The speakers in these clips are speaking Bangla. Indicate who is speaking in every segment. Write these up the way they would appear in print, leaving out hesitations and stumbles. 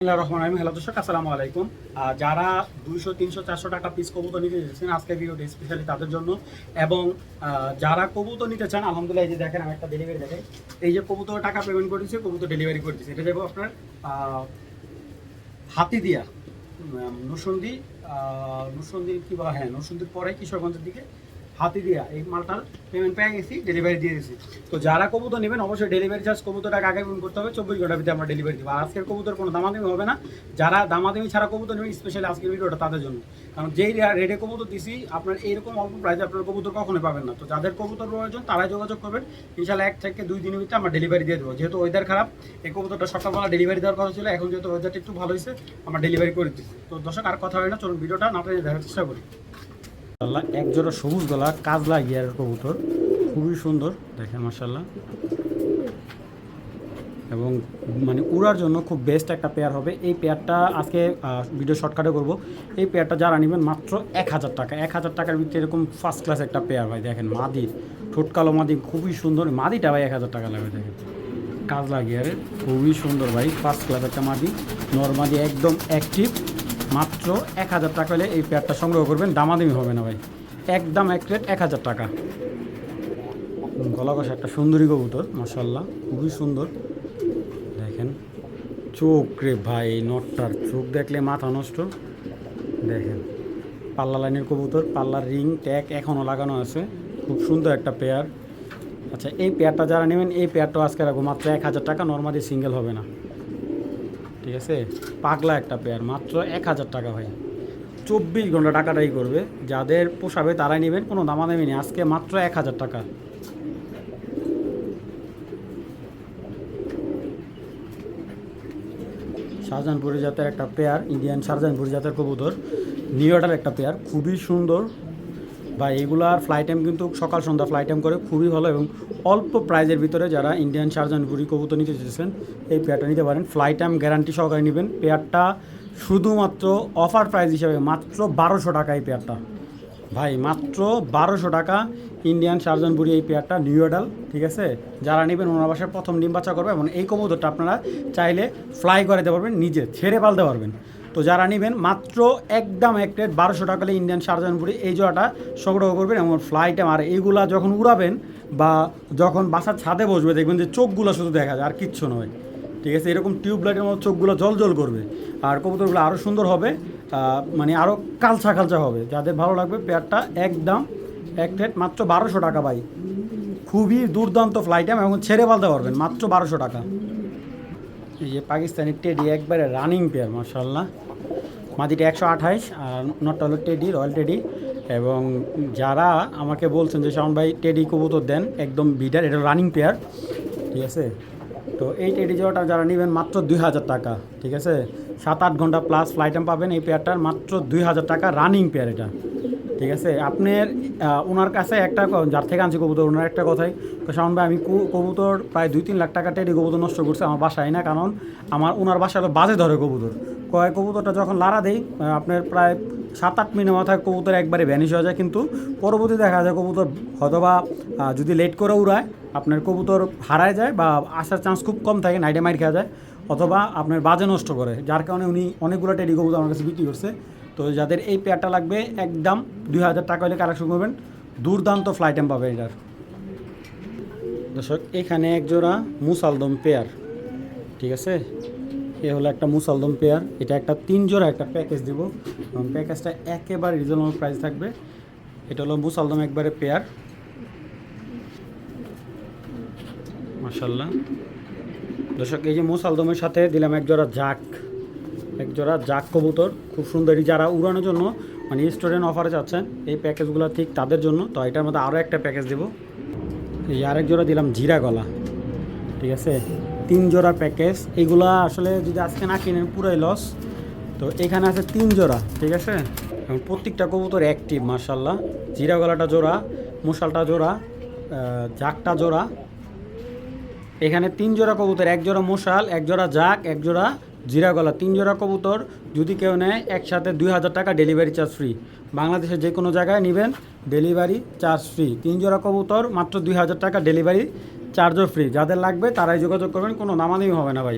Speaker 1: হ্যালো দর্শক, আসসালামু আলাইকুম। যারা 200, 300, 400 টাকা পিস কবুতর নিতে চাচ্ছেন আজকের ভিডিওটা স্পেশালি তাদের জন্য। এবং যারা কবুতর নিতে চান, আলহামদুলিল্লাহ, এই যে দেখেন আমি একটা ডেলিভারি দেখাই। এই যে কবুতর টাকা পেমেন্ট করে দিচ্ছে, কবুতর ডেলিভারি করে দিচ্ছে। এটা যাবো আপনার হাতি দিয়া নরসন্দী, নরসন্দী কি বলা, হ্যাঁ নরসন্দীর পরে কিশোরগঞ্জের দিকে হাতি দিয়া এই মালটার পেমেন্ট পেয়ে গেছি, ডেলিভারি দিয়ে দিয়েছি। তো যারা কবুতর নেবেন অবশ্যই ডেলিভারি চার্জ কবুতর টাকা আগে পেমেন্ট করতে হবে, 24 ঘন্টার ভিতরে আমরা ডেলিভারি দেবো। আর আজকের কবুতর কোনো দামাদামি হবে না। যারা দামাদামি ছাড়া কবুতর নেবেন স্পেশালি আজকের ভিডিওটা তাদের জন্য, কারণ যেই রেটে কবুতর দিছি আপনার এইরকম অল্প প্রাইসে আপনার কবুতর কখনোই পাবেন না। তো যাদের কবুতর প্রয়োজন তারাই যোগাযোগ করবেন, ইনশাল্লাহ 1 থেকে 2 দিনের ভিতরে আমরা ডেলিভারি দিয়ে দেবো। যেহেতু ওয়েদার খারাপ, এই কবুতরটা সকালবেলা ডেলিভারি দেওয়ার কথা ছিল, এখন যেহেতু ওয়েদারটা একটু ভালো হয়েছে আমরা ডেলিভারি করে দিচ্ছি। তো দর্শক আর কথা হয় না, চলুন ভিডিওটা না দেখার চেষ্টা করি। এক জোড়া সবুজ গলা কাজলা গিয়ারের কবুতর, খুবই সুন্দর দেখেন মাশাআল্লাহ, এবং মানে উড়ার জন্য খুব বেস্ট একটা পেয়ার হবে। এই পেয়ারটা আজকে ভিডিও শর্টকাটে করব। এই পেয়ারটা যারা নেবেন মাত্র 1000 টাকা, 1000 টাকার ভিতরে এরকম ফার্স্ট ক্লাস একটা পেয়ার ভাই। দেখেন মাদির ঠোঁটকালো মাদি, খুবই সুন্দর মাদিটা ভাই, 1000 টাকা লাগবে। দেখেন কাজলা গিয়ারের খুবই সুন্দর ভাই, ফার্স্ট ক্লাস একটা মাদি, নরমাদি একদম অ্যাক্টিভ। মাত্র 1000 টাকা হলে এই পেয়ারটা সংগ্রহ করবেন, দামাদামি হবে না ভাই, একদম এক রেট 1000 টাকা। গলা কষা একটা সুন্দরী কবুতর মাশাআল্লাহ, খুবই সুন্দর। দেখেন চোখ রে ভাই, নটটার চোখ দেখলে মাথা নষ্ট। দেখেন পাল্লা লাইনের কবুতর, পাল্লার রিং ট্যাগ এখনও লাগানো আছে, খুব সুন্দর একটা পেয়ার। আচ্ছা এই পেয়ারটা যারা নেবেন এই পেয়ারটা আজকে রাখবো মাত্র 1000 টাকা, নর্মালি সিঙ্গেল হবে না, ঠিক আছে। পাগলা একটা পেয়ার, মাত্র 1000 টাকা ভাই, 24 ঘন্টা টাকাটাই করবে। যাদের পোষাবে তারাই নেবেন, কোনো দামাদামি নেই, আজকে মাত্র 1000 টাকা। শাহজাহানপুরি জাতের একটা পেয়ার, ইন্ডিয়ান শাহজাহানপুরি জাতের কবুতর, নিউ অর্ডার একটা পেয়ার, খুবই সুন্দর বা এগুলার ফ্লাই টাইম কিন্তু সকাল সন্ধ্যা ফ্লাই টাইম করে, খুবই ভালো। এবং অল্প প্রাইজের ভিতরে যারা ইন্ডিয়ান শাহজাহানপুরি কবুতর নিতে চেয়েছেন এই পেয়ারটা নিতে পারেন, ফ্লাই টাইম গ্যারান্টি সহকারে নেবেন। পেয়ারটা শুধুমাত্র অফার প্রাইস হিসাবে মাত্র 1200 টাকা এই পেয়ারটা ভাই, মাত্র 1200 টাকা ইন্ডিয়ান শাহজাহানপুরি এই পেয়ারটা, নিউ অর্ডার, ঠিক আছে। যারা নেবেন ওনার বাসায় প্রথম ডিম বাচ্চা করবে, এবং এই কবুতরটা আপনারা চাইলে ফ্লাই করে দিতে পারবেন, নিজে ছেড়ে পালতে পারবেন। তো যারা নেবেন মাত্র একদম এক রেট 1200 টাকা হলে ইন্ডিয়ান শাহজাহানপুরি এই জোড়াটা সংগ্রহ করবেন। এবং ফ্লাইটা আর এইগুলা যখন উড়াবেন বা যখন বাসার ছাদে বসবে দেখবেন যে চোখগুলো শুধু দেখা যায় আর কিচ্ছু নয়, ঠিক আছে। এরকম টিউবলাইটের মতো চোখগুলো জল জল করবে, আর কবুতরগুলো আরও সুন্দর হবে, মানে আরও কালচা কালচা হবে। যাদের ভালো লাগবে পেয়ারটা একদম এক রেট মাত্র 1200 টাকা ভাই, খুবই দুর্দান্ত ফ্লাইট টাইম এবং ছেড়ে পালতে পারবেন মাত্র 1200 টাকা। এই যে পাকিস্তানি টেডি একবারে রানিং পেয়ার মাশাআল্লাহ, মাদিটা 128 আর নটটা হলো টেডি, রয়্যাল টেডি। এবং যারা আমাকে বলছেন যে শাওন ভাই টেডি কবুতর দেন একদম বিডার, এটা রানিং পেয়ার, ঠিক আছে। তো এই টেডি জোড়াটা যারা নেবেন মাত্র 2000 টাকা, ঠিক আছে। 7-8 ঘন্টা প্লাস ফ্লাইট টাইম পাবেন এই পেয়ারটার, মাত্র 2000 টাকা রানিং পেয়ার এটা, ঠিক আছে। আপনার ওনার কাছে একটা, যার থেকে আনছি কবুতর, ওনার একটা কথাই, শাওন ভাই আমি কবুতর প্রায় 2-3 লাখ টাকা টেডি কবুতর নষ্ট করছে আমার বাসায় না, কারণ আমার ওনার বাসায় তো বাজে ধরে কবুতর। কবুতরটা যখন লাড়া দেই আপনার প্রায় 7-8 মিনিটের মাথায় কবুতর একবারে ভ্যানিশ হয়ে যায়, কিন্তু পরবর্তী দেখা যায় কবুতর হয়তোবা যদি লেট করে উড়ায় আপনার কবুতর হারায় যায় বা আসার চান্স খুব কম থাকে, নাইটে মাইর খাওয়া যায়, অথবা আপনার বাজে নষ্ট করে, যার কারণে উনি অনেকগুলো টেডি কবুতর আমার কাছে বিক্রি করছে। তো যাদের এই পেয়ারটা লাগবে একদম 2000 টাকা হলে কালেকশন করবেন, দুর্দান্ত ফ্লাই টাইম পাবে এটার। দর্শক এখানে এক জোড়া মুসালদম পেয়ার, ঠিক আছে। এ হলো একটা মুসালদম পেয়ার, এটা একটা 3 জোড়া একটা প্যাকেজ দিব, এবং প্যাকেজটা একেবারে রিজনেবল প্রাইস থাকবে। এটা হলো মুসালদম একবারে পেয়ার মাশাআল্লাহ। দর্শক এই যে মুসালদমের সাথে দিলাম এক জোড়া জাক কবুতর, খুব সুন্দরী। যারা উড়ানোর জন্য মানে স্টুডেন্ট অফারে যাচ্ছেন এই প্যাকেজগুলো ঠিক তাদের জন্য। তো এটার মধ্যে আরও একটা প্যাকেজ দেবো, এই আরেক জোড়া দিলাম জিরা গলা, ঠিক আছে। 3 জোড়া প্যাকেজ, এইগুলা আসলে যদি আজকে না কিনেন পুরাই লস। তো এখানে আছে 3 জোড়া, ঠিক আছে, এবং প্রত্যেকটা কবুতর অ্যাক্টিভ মাশাআল্লাহ। জিরা গলাটা জোড়া, মশালটা জোড়া, জাকটা জোড়া। এখানে 3 জোড়া কবুতর, 1 জোড়া মশাল, 1 জোড়া জাক, 1 জোড়া জিরা গলা, 3 জোড়া কবুতর যদি কেউ নেয় একসাথে 2000 টাকা ডেলিভারি চার্জ ফ্রি। বাংলাদেশের যে কোনো জায়গায় নেবেন ডেলিভারি চার্জ ফ্রি। 3 জোড়া কবুতর মাত্র 2000 টাকা ডেলিভারি চার্জও ফ্রি। যাদের লাগবে তারাই যোগাযোগ করবেন, কোনো দামাদামি হবে না ভাই।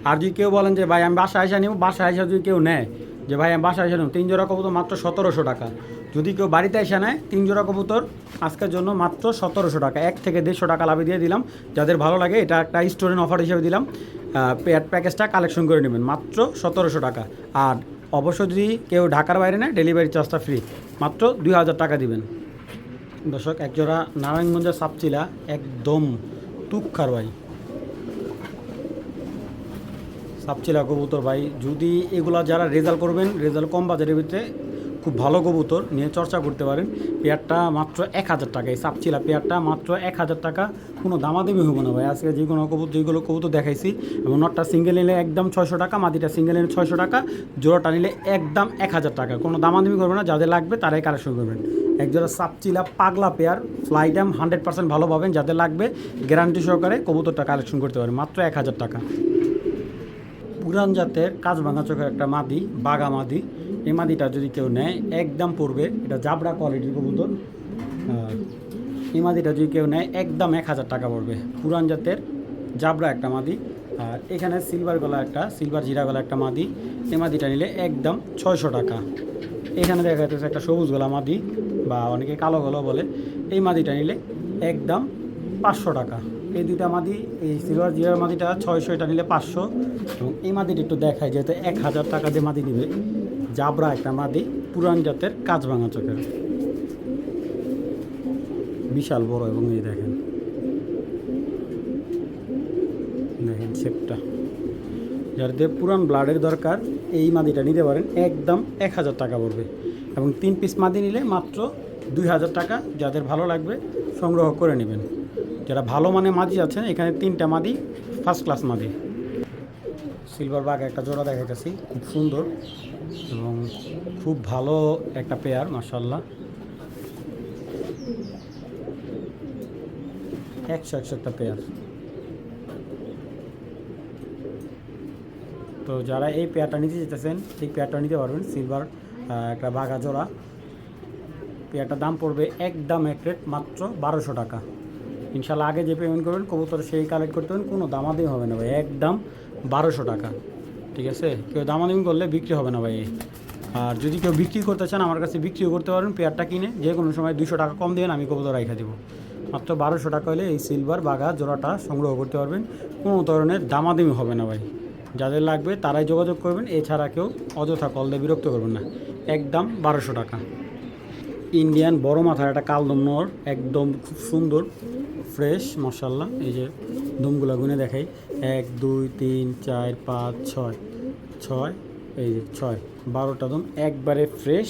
Speaker 1: আর যদি কেউ বলেন যে ভাই আমি বাসায় এসে নিব, বাসায় এসে যদি কেউ নেয় যে ভাই আমি বাসায় এসে নেব, 3 জোড়া কবুতর মাত্র 1700 টাকা। যদি কেউ বাড়িতে এসে নেয় 3 জোড়া কবুতর আজকের জন্য মাত্র 1700 টাকা, 1 থেকে 150 টাকা লাভে দিয়ে দিলাম। যাদের ভালো লাগে এটা একটা স্টুডেন্ট অফার হিসেবে দিলাম, পেয়ার প্যাকেজটা কালেকশন করে নেবেন মাত্র 1700 টাকা। আর অবশ্যই যদি কেউ ঢাকার বাইরে নেয় ডেলিভারি চার্জটা ফ্রি, মাত্র 2000 টাকা দিবেন। দর্শক একজোড়া নারায়ণগঞ্জের সাপচিলা একদম তুক্ষার ভাই, সাপচিলা কবুতর ভাই। যদি এগুলা যারা রেজাল্ট করবেন, রেজাল্ট কম বাজারের ভিতরে খুব ভালো কবুতর নিয়ে চর্চা করতে পারেন। পেয়ারটা মাত্র 1000 টাকা, এই সাপচিলা পেয়ারটা মাত্র 1000 টাকা, কোনো দামাদামি হবো না ভাই। আজকে যেগুলো কবুতর দেখাইছি, এবং নটটা সিঙ্গেল নিলে একদম 600 টাকা, মাদিটা সিঙ্গেল নিলে 600 টাকা, জোড়াটা নিলে একদম 1000 টাকা, কোনো দামাদামি করবে না। যাদের লাগবে তারাই কালেকশন করবেন। একজোড়া সাপচিলা পাগলা পেয়ার, ফ্লাই টাইম 100% ভালো পাবেন। যাদের লাগবে গ্যারান্টি সহকারে কবুতরটা কালেকশন করতে পারেন মাত্র 1000 টাকা। পুরান জাতের কাজ ভাঙা চোখের একটা মাদি, বাঘা মাদি। এই মাদিটা যদি কেউ নেয় একদম পড়বে, এটা জাবরা কোয়ালিটির কবুতর। এই মাদিটা যদি কেউ নেয় একদম 1000 টাকা পড়বে। পুরান জাতের জাবরা একটা মাদি। আর এখানে সিলভার গলা একটা, সিলভার জিরা গলা একটা মাদি। এই মাদিটা নিলে একদম 600 টাকা। এখানে দেখা যাচ্ছে একটা সবুজ গলা মাদি, বা অনেকে কালো গলা বলে। এই মাদিটা নিলে একদম 500 টাকা। এই দুইটা মাদি, এই সিলভার জিরার মাদিটা 600, এটা নিলে 500। এবং এই মাদিটা একটু দেখায়, যেহেতু 1000 টাকা যে মাদি দিবে, জাবরা একটা মাদি, পুরান জাতের কাজ ভাঙা চোখের, বিশাল বড়। এবং এই দেখেন দেখেন শেপটা। যাদের পুরান ব্লাডের দরকার এই মাদিটা নিতে পারেন, একদম 1000 টাকা পড়বে। এবং 3 পিস মাদি নিলে মাত্র 2000 টাকা। যাদের ভালো লাগবে সংগ্রহ করে নেবেন। যারা ভালো মানে মাদি আছেন, এখানে 3টা মাদি ফার্স্ট ক্লাস মাদি। সিলভার বাঘ একটা জোড়া দেখাইতেছি, খুব সুন্দর এবং খুব ভালো একটা পেয়ার, মাশাআল্লাহ। 100 একটা পেয়ার। তো যারা এই পেয়ারটা নিতে যেতেছেন, এই পেয়ারটা নিতে পারবেন। সিলভার একটা বাঘা জোড়া, পেয়ারটার দাম পড়বে একদম এক রেট মাত্র 1200 টাকা। ইনশাল্লাহ আগে যে পেমেন্ট করবেন কবুতর সেই কালেক্ট করতে পারেন, কোনো দামাদামি হবে না ভাই, একদম 1200 টাকা। ঠিক আছে, কেউ দামাদামি করলে বিক্রি হবে না ভাই। আর যদি কেউ বিক্রি করতে চান আমার কাছে বিক্রিও করতে পারেন। পেয়ারটা কিনে যে কোনো সময় 200 টাকা কম দেবেন, আমি কবুতর রাইখা দেবো। মাত্র 1200 টাকা হলে এই সিলভার বাঘা জোড়াটা সংগ্রহ করতে পারবেন, কোনো ধরনের দামাদামি হবে না ভাই। যাদের লাগবে তারাই যোগাযোগ করবেন, এছাড়া কেউ অযথা কল দিয়ে বিরক্ত করবেন না। একদম 1200 টাকা। ইন্ডিয়ান বড় মাথার একটা কালদম নর, একদম খুব সুন্দর ফ্রেশ, মাশাআল্লাহ। এই যে দমগুলা গুনে দেখাই, 1 2 3 4 5 6 6, এই যে 6 12টা দম একবারে ফ্রেশ,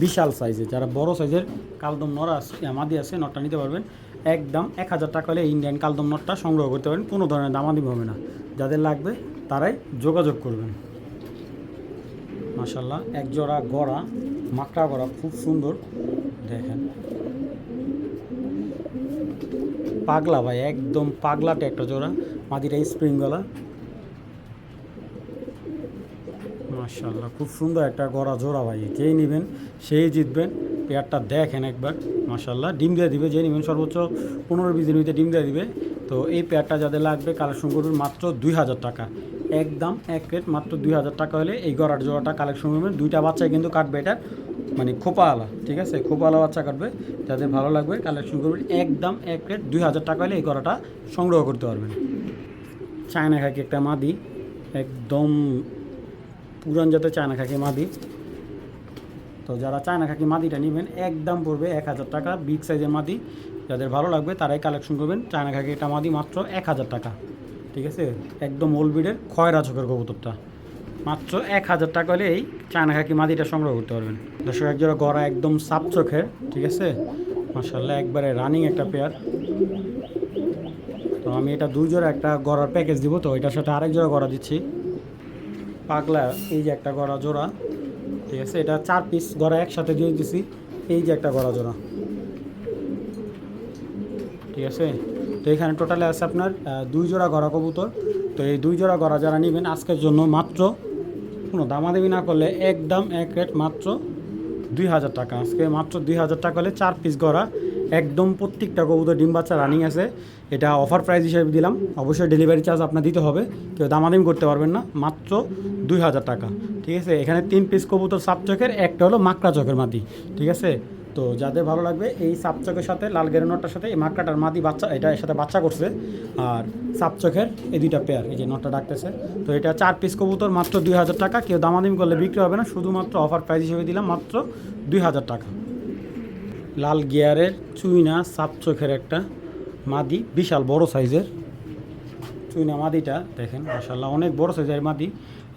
Speaker 1: বিশাল সাইজের। যারা বড় সাইজের কালদম নর আছে, মাদি আছে, নটটা নিতে পারবেন। একদম 1000 টাকা হলে ইন্ডিয়ান কালদম নটটা সংগ্রহ করতে পারেন, কোনো ধরনের দামাদামি হবে না। যাদের লাগবে তারাই যোগাযোগ করবেন। মাশাআল্লাহ এক জোড়া গড়া, মাকড়া গড়া, খুব সুন্দর দেখেন। পাগলা ভাই, একদম পাগলাটে একটা জোড়া, মাদিটা স্প্রিং গলা, মাশাআল্লাহ খুব সুন্দর একটা গড়া জোড়া ভাই। যেই নেবেন সেই জিতবেন। পেয়ারটা দেখেন একবার, মাশাআল্লাহ। ডিম দিয়ে দিবে, যে নেবেন সর্বোচ্চ 15-20 দিনের ভিতরে ডিম দিয়ে দিবে। তো এই পেয়ারটা যাদের লাগবে কালেকশন করবেন মাত্র 2000 টাকা, একদম এক রেট মাত্র 2000 টাকা হলে এই গড়ার জোড়াটা কালেকশন করবেন। 2টা বাচ্চাই কিন্তু কাটবে, এটা মানে খোপাওয়ালা, ঠিক আছে, খোপাওয়ালা বাচ্চা কাটবে। যাদের ভালো লাগবে কালেকশন করবেন, একদম এক রেট 2000 টাকা হলে এই গড়াটা সংগ্রহ করতে পারবেন। চায়না খাকি একটা মাদি, একদম পুরান জাতের চায়না খাকি মাদি। তো যারা চায়না খাকি মাদিটা নেবেন একদম পড়বে 1000 টাকা, বিগ সাইজের মাদি। যাদের ভালো লাগবে তারাই কালেকশন করবেন। চায়না খাকি একটা মাদি মাত্র 1000 টাকা, ঠিক আছে। একদম ওলবিডের খয়রা চোখের কবুতরটা মাত্র 1000 টাকা হলে এই চায়না খাকি মাদিটা সংগ্রহ করতে পারবেন। দর্শক এক জোড়া গড়া, একদম সাপ চোখের, ঠিক আছে, মাশাআল্লাহ একবারে রানিং একটা পেয়ার। তো আমি এটা 2 জোড়া একটা গড়ার প্যাকেজ দিব, তো এটার সাথে আরেক জোড়া গড়া দিচ্ছি। পাগলা এই যে একটা গড়া জোড়া, ঠিক আছে, এটা 4 পিস গড়া একসাথে দিয়ে দিছি। এই যে একটা গড়া জোড়া, ঠিক আছে। তো এখানে টোটালে আছে আপনার 2 জোড়া গড়া কবুতর। তো এই 2 জোড়া গড়া যারা নেবেন আজকের জন্য মাত্র, কোনো দামাদামি না করলে একদম এক রেট মাত্র 2000 টাকা। আজকে মাত্র 2000 টাকা হলে 4 পিস গড়া একদম প্রত্যেকটা কবুতর ডিম বাচ্চা রানিং আছে। এটা অফার প্রাইস হিসেবে দিলাম, অবশ্যই ডেলিভারি চার্জ আপনার দিতে হবে, কেউ দামাদামি করতে পারবেন না, মাত্র 2000 টাকা। ঠিক আছে, এখানে 3 পিস কবুতর সাপ চোখের, একটা হলো মাকড়া চোখের মাদি। ঠিক আছে, তো যাদের ভালো লাগবে এই সাপ চোখের সাথে লাল গেরেনোটার সাথে এই মাকড়াটার মাদি বাচ্চা, এটা এর সাথে বাচ্চা করছে, আর সাপ চোখের এই দুইটা পেয়ার, এই যে নটটা ডাকতেছে। তো এটা 4 পিস কবুতর মাত্র 2000 টাকা, কেউ দামাদামি করলে বিক্রি হবে না, শুধুমাত্র অফার প্রাইস হিসেবে দিলাম মাত্র 2000 টাকা। লাল গিয়ারের চুইনা সাপ চোখের একটা মাদি, বিশাল বড় সাইজের চুইনা মাদিটা দেখেন, মাশাআল্লাহ অনেক বড় সাইজের মাদি।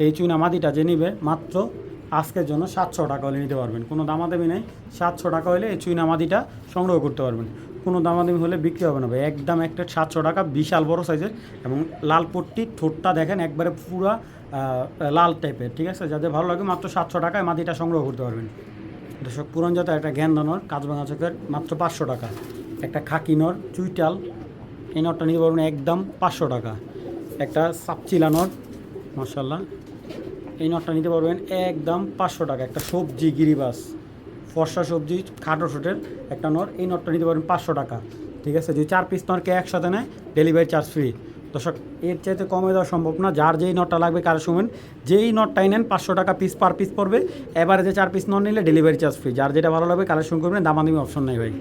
Speaker 1: এই চুইনা মাদিটা যে নিবে মাত্র আজকের জন্য 700 টাকা হলে নিতে পারবেন, কোনো দামাদামি নেই। 700 টাকা হলে এই চুইনা মাদিটা সংগ্রহ করতে পারবেন, কোনো দামাদামি হলে বিক্রি হবে না ভাই, একদম একটা 700 টাকা, বিশাল বড় সাইজের। এবং লাল পট্টি, ঠোঁটটা দেখেন একবারে পুরা লাল টাইপের। ঠিক আছে, যাদের ভালো লাগে মাত্র 700 টাকায় মাদিটা সংগ্রহ করতে পারবেন। দর্শক, পুরান জাতের একটা গ্যান্দানর কাঁচবাঙা চোখের মাত্র 500 টাকা। একটা খাকি নর চুইটাল, এই নরটা নিতে পারবেন একদম 500 টাকা। একটা সাপচিলা নর, মাশাআল্লাহ, এই নটটা নিতে পারবেন একদম 500 টাকা। একটা সবজি গিরিবাস, ফর্সা সবজি খাটো ছোটের একটা নর, এই নটটা নিতে পারবেন 500 টাকা। ঠিক আছে, যদি 4 পিস নরকে একসাথে নেয় ডেলিভারি চার্জ ফ্রি। দর্শক, এর চাইতে কমে দেওয়া সম্ভব না, যার যেই নটটা লাগবে কারো শুনবেন, যেই নটটাই নেন 500 টাকা পিস পার পিস পড়বে। এবারে যে 4 পিস নট নিলে ডেলিভারি চার্জ ফ্রি, যার যেটা ভালো লাগবে কালেকশন করবেন, দামাদামি অপশন নেই ভাই।